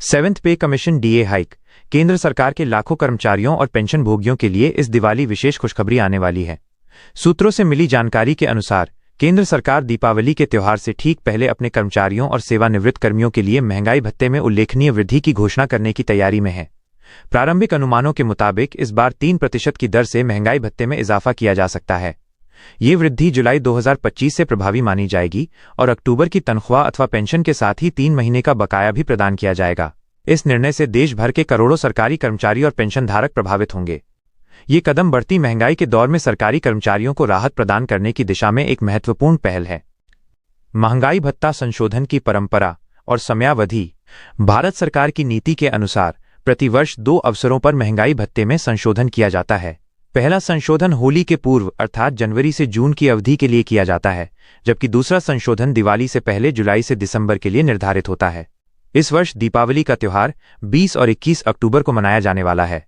Seventh पे commission DA hike. केंद्र सरकार के लाखों कर्मचारियों और पेंशन भोगियों के लिए इस दिवाली विशेष खुशखबरी आने वाली है। सूत्रों से मिली जानकारी के अनुसार केंद्र सरकार दीपावली के त्योहार से ठीक पहले अपने कर्मचारियों और सेवानिवृत्त कर्मियों के लिए महंगाई भत्ते में उल्लेखनीय वृद्धि की घोषणा करने की तैयारी में है। प्रारंभिक अनुमानों के मुताबिक इस बार 3% की दर से महंगाई भत्ते में इजाफा किया जा सकता है। ये वृद्धि जुलाई 2025 से प्रभावी मानी जाएगी और अक्टूबर की तनख्वाह अथवा पेंशन के साथ ही 3 महीने का बकाया भी प्रदान किया जाएगा। इस निर्णय से देश भर के करोड़ों सरकारी कर्मचारी और पेंशनधारक प्रभावित होंगे। ये कदम बढ़ती महंगाई के दौर में सरकारी कर्मचारियों को राहत प्रदान करने की दिशा में एक महत्वपूर्ण पहल है। महंगाई भत्ता संशोधन की परंपरा और समयावधि। भारत सरकार की नीति के अनुसार प्रतिवर्ष 2 अवसरों पर महंगाई भत्ते में संशोधन किया जाता है। पहला संशोधन होली के पूर्व अर्थात जनवरी से जून की अवधि के लिए किया जाता है, जबकि दूसरा संशोधन दिवाली से पहले जुलाई से दिसंबर के लिए निर्धारित होता है। इस वर्ष दीपावली का त्योहार 20 और 21 अक्टूबर को मनाया जाने वाला है।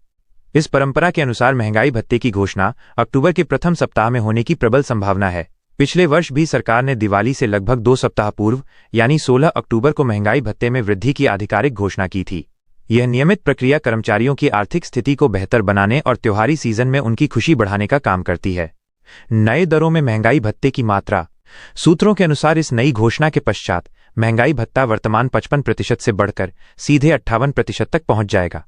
इस परंपरा के अनुसार महंगाई भत्ते की घोषणा अक्टूबर के प्रथम सप्ताह में होने की प्रबल संभावना है। पिछले वर्ष भी सरकार ने दिवाली से लगभग 2 सप्ताह पूर्व यानी 16 अक्टूबर को महंगाई भत्ते में वृद्धि की आधिकारिक घोषणा की थी। यह नियमित प्रक्रिया कर्मचारियों की आर्थिक स्थिति को बेहतर बनाने और त्योहारी सीजन में उनकी खुशी बढ़ाने का काम करती है। नए दरों में महंगाई भत्ते की मात्रा। सूत्रों के अनुसार इस नई घोषणा के पश्चात महंगाई भत्ता वर्तमान 55% से बढ़कर सीधे 58% तक पहुंच जाएगा।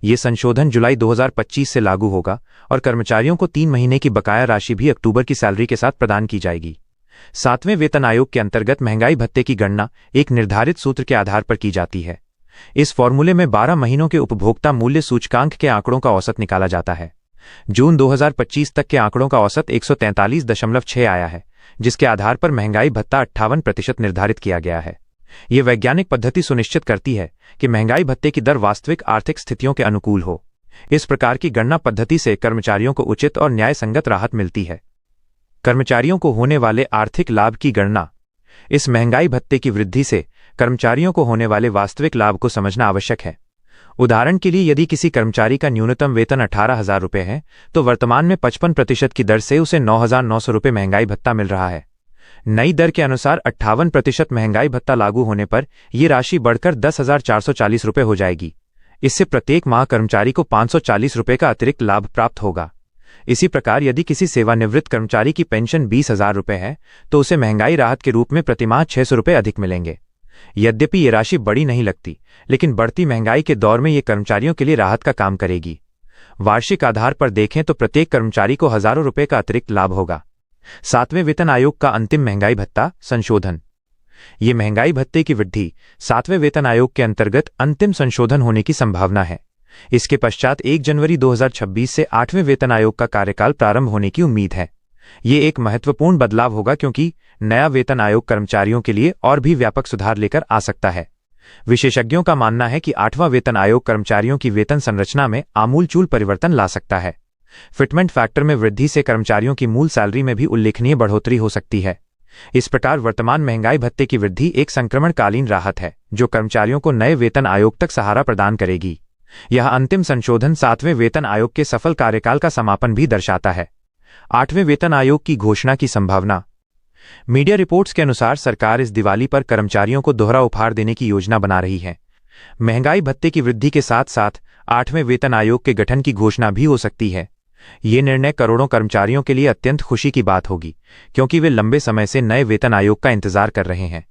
ये संशोधन जुलाई 2025 से लागू होगा और कर्मचारियों को 3 महीने की बकाया राशि भी अक्टूबर की सैलरी के साथ प्रदान की जाएगी। 7वें वेतन आयोग के अंतर्गत महंगाई भत्ते की गणना एक निर्धारित सूत्र के आधार पर की जाती है। इस फॉर्मूले में 12 महीनों के उपभोक्ता मूल्य सूचकांक के आंकड़ों का औसत निकाला जाता है। जून 2025 तक के आंकड़ों का औसत 143.6 आया है, जिसके आधार पर महंगाई भत्ता 58% निर्धारित किया गया है। ये वैज्ञानिक पद्धति सुनिश्चित करती है कि महंगाई भत्ते की दर वास्तविक आर्थिक स्थितियों के अनुकूल हो। इस प्रकार की गणना पद्धति से कर्मचारियों को उचित और न्यायसंगत राहत मिलती है। कर्मचारियों को होने वाले आर्थिक लाभ की गणना। इस महंगाई भत्ते की वृद्धि से कर्मचारियों को होने वाले वास्तविक लाभ को समझना आवश्यक है। उदाहरण के लिए यदि किसी कर्मचारी का न्यूनतम वेतन 18,000 रुपये है, तो वर्तमान में 55% की दर से उसे 9,900 रुपये महंगाई भत्ता मिल रहा है। नई दर के अनुसार 58% महंगाई भत्ता लागू होने पर यह राशि बढ़कर 10,440 रुपये हो जाएगी। इससे प्रत्येक माह कर्मचारी को 540 रुपये का अतिरिक्त लाभ प्राप्त होगा। इसी प्रकार यदि किसी सेवानिवृत्त कर्मचारी की पेंशन 20,000 रुपये है, तो उसे महंगाई राहत के रूप में प्रतिमाह 600 रुपये अधिक मिलेंगे। यद्यपि ये राशि बड़ी नहीं लगती, लेकिन बढ़ती महंगाई के दौर में ये कर्मचारियों के लिए राहत का काम करेगी। वार्षिक आधार पर देखें तो प्रत्येक कर्मचारी को हजारों रुपये का अतिरिक्त लाभ होगा। 7वें वेतन आयोग का अंतिम महंगाई भत्ता संशोधन। ये महंगाई भत्ते की वृद्धि 7वें वेतन आयोग के अंतर्गत अंतिम संशोधन होने की संभावना है। इसके पश्चात 1 जनवरी 2026 से 8वें वेतन आयोग का कार्यकाल प्रारंभ होने की उम्मीद है। ये एक महत्वपूर्ण बदलाव होगा क्योंकि नया वेतन आयोग कर्मचारियों के लिए और भी व्यापक सुधार लेकर आ सकता है। विशेषज्ञों का मानना है कि 8वां वेतन आयोग कर्मचारियों की वेतन संरचना में आमूलचूल परिवर्तन ला सकता है। फिटमेंट फैक्टर में वृद्धि से कर्मचारियों की मूल सैलरी में भी उल्लेखनीय बढ़ोतरी हो सकती है। इस प्रकार वर्तमान महंगाई भत्ते की वृद्धि एक संक्रमणकालीन राहत है, जो कर्मचारियों को नए वेतन आयोग तक सहारा प्रदान करेगी। यह अंतिम संशोधन 7वें वेतन आयोग के सफल कार्यकाल का समापन भी दर्शाता है। 8वें वेतन आयोग की घोषणा की संभावना। मीडिया रिपोर्ट्स के अनुसार सरकार इस दिवाली पर कर्मचारियों को दोहरा उपहार देने की योजना बना रही है। महंगाई भत्ते की वृद्धि के साथ साथ 8वें वेतन आयोग के गठन की घोषणा भी हो सकती है। ये निर्णय करोड़ों कर्मचारियों के लिए अत्यंत खुशी की बात होगी, क्योंकि वे लंबे समय से नए वेतन आयोग का इंतजार कर रहे हैं।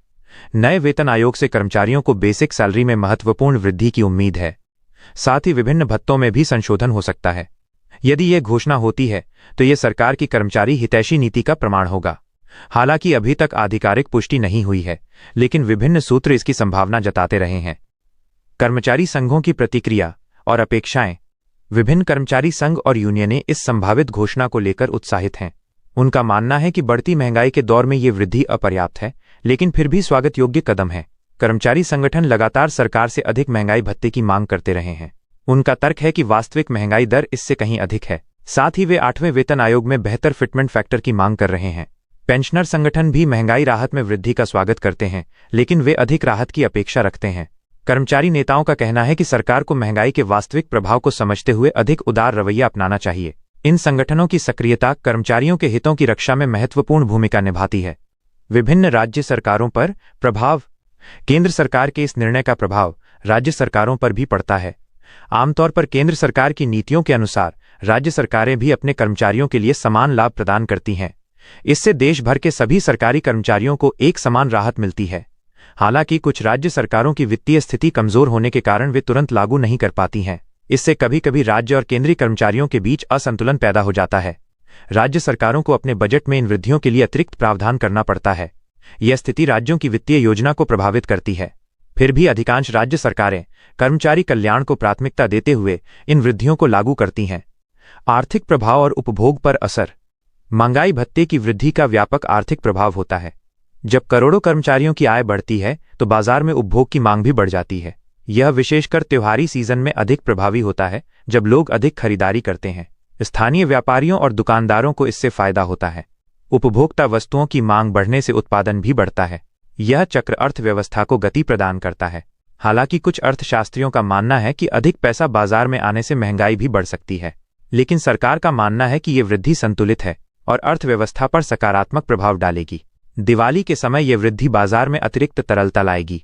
नए वेतन आयोग से कर्मचारियों को बेसिक सैलरी में महत्वपूर्ण वृद्धि की उम्मीद है। साथ ही विभिन्न भत्तों में भी संशोधन हो सकता है। यदि यह घोषणा होती है तो यह सरकार की कर्मचारी हितैषी नीति का प्रमाण होगा। हालांकि अभी तक आधिकारिक पुष्टि नहीं हुई है, लेकिन विभिन्न सूत्र इसकी संभावना जताते रहे हैं। कर्मचारी संघों की प्रतिक्रिया और अपेक्षाएं। विभिन्न कर्मचारी संघ और यूनियनें इस संभावित घोषणा को लेकर उत्साहित हैं। उनका मानना है कि बढ़ती महंगाई के दौर में ये वृद्धि अपर्याप्त है, लेकिन फिर भी स्वागत योग्य कदम है। कर्मचारी संगठन लगातार सरकार से अधिक महंगाई भत्ते की मांग करते रहे हैं। उनका तर्क है कि वास्तविक महंगाई दर इससे कहीं अधिक है। साथ ही वे 8वें वेतन आयोग में बेहतर फिटमेंट फैक्टर की मांग कर रहे हैं। पेंशनर संगठन भी महंगाई राहत में वृद्धि का स्वागत करते हैं, लेकिन वे अधिक राहत की अपेक्षा रखते हैं। कर्मचारी नेताओं का कहना है कि सरकार को महंगाई के वास्तविक प्रभाव को समझते हुए अधिक उदार रवैया अपनाना चाहिए। इन संगठनों की सक्रियता कर्मचारियों के हितों की रक्षा में महत्वपूर्ण भूमिका निभाती है। विभिन्न राज्य सरकारों पर प्रभाव। केंद्र सरकार के इस निर्णय का प्रभाव राज्य सरकारों पर भी पड़ता है। आमतौर पर केंद्र सरकार की नीतियों के अनुसार राज्य सरकारें भी अपने कर्मचारियों के लिए समान लाभ प्रदान करती हैं। इससे देश भर के सभी सरकारी कर्मचारियों को एक समान राहत मिलती है। हालांकि कुछ राज्य सरकारों की वित्तीय स्थिति कमजोर होने के कारण वे तुरंत लागू नहीं कर पाती हैं। इससे कभी कभी राज्य और केंद्रीय कर्मचारियों के बीच असंतुलन पैदा हो जाता है। राज्य सरकारों को अपने बजट में इन वृद्धियों के लिए अतिरिक्त प्रावधान करना पड़ता है। यह स्थिति राज्यों की वित्तीय योजना को प्रभावित करती है। फिर भी अधिकांश राज्य सरकारें कर्मचारी कल्याण को प्राथमिकता देते हुए इन वृद्धियों को लागू करती हैं। आर्थिक प्रभाव और उपभोग पर असर। महंगाई भत्ते की वृद्धि का व्यापक आर्थिक प्रभाव होता है। जब करोड़ों कर्मचारियों की आय बढ़ती है तो बाजार में उपभोग की मांग भी बढ़ जाती है। यह विशेषकर त्योहारी सीजन में अधिक प्रभावी होता है, जब लोग अधिक खरीदारी करते हैं। स्थानीय व्यापारियों और दुकानदारों को इससे फायदा होता है। उपभोक्ता वस्तुओं की मांग बढ़ने से उत्पादन भी बढ़ता है। यह चक्र अर्थव्यवस्था को गति प्रदान करता है। हालांकि कुछ अर्थशास्त्रियों का मानना है कि अधिक पैसा बाजार में आने से महंगाई भी बढ़ सकती है, लेकिन सरकार का मानना है कि ये वृद्धि संतुलित है और अर्थव्यवस्था पर सकारात्मक प्रभाव डालेगी। दिवाली के समय यह वृद्धि बाजार में अतिरिक्त तरलता लाएगी।